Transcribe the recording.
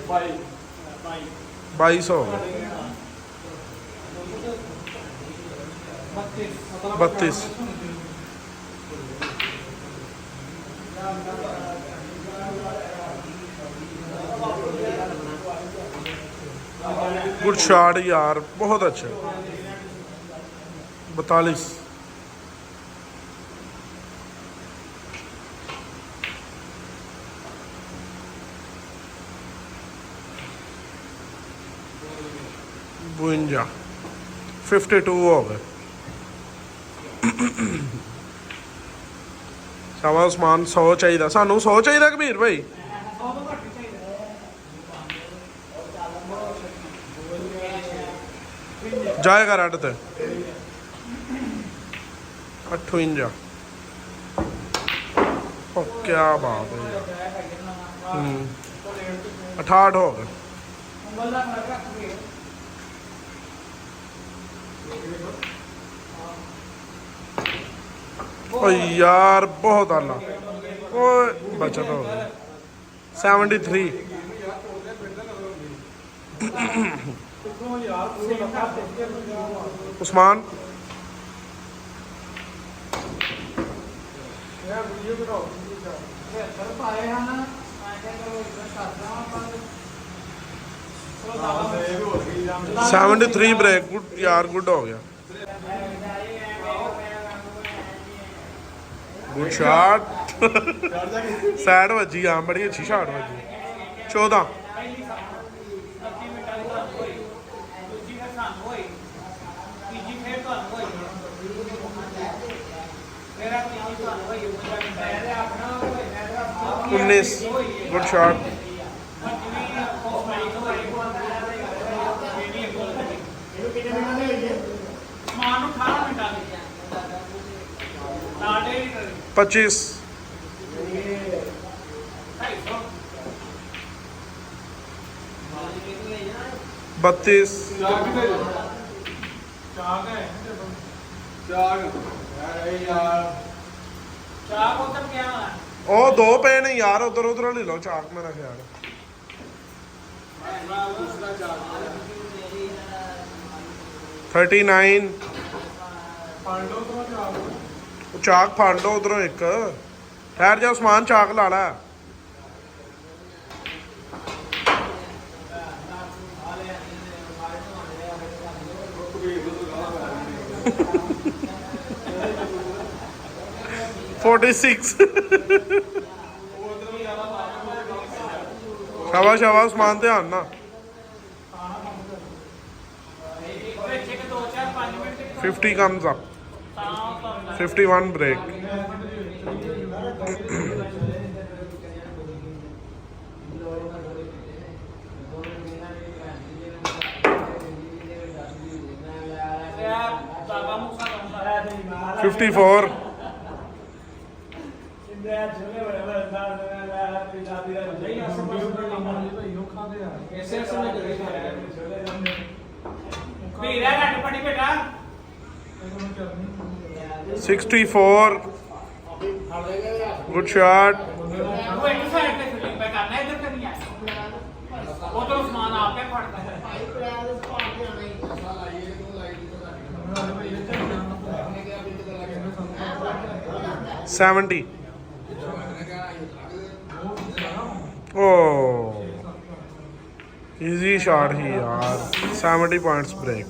2200 32 good shot यार, बहुत अच्छा। 42 52 52 हो गए। सवा उस्मान 100 चाहिए, सानू 100 चाहिए कबीर भाई। जाएगा रेड ते 58। क्या बात है यार। 68 हो गए। ओ यार बहुत आला, ओ बचत हो गई। 73 Usman seventy three break. Good यार, गुड हो गया। Good shot. सैड बजी, हाँ बड़ी अच्छी शॉट बजी। 14 19 गुड शॉट। 25 32 ओ 2 पे ने यार, उधर उधर ले लो चाक, मेरा ख्याल। 39 चाक फाड़ लो उधरों एक। ठहर जा उस्मान, चाक ला ला। 46 शाबाश शाबाश उस्मान, ध्यान ना। 50 comes up। 51 break। $54 64 good shot. 70 ओह इजी शॉट ही यार। 70 पॉइंट्स ब्रेक।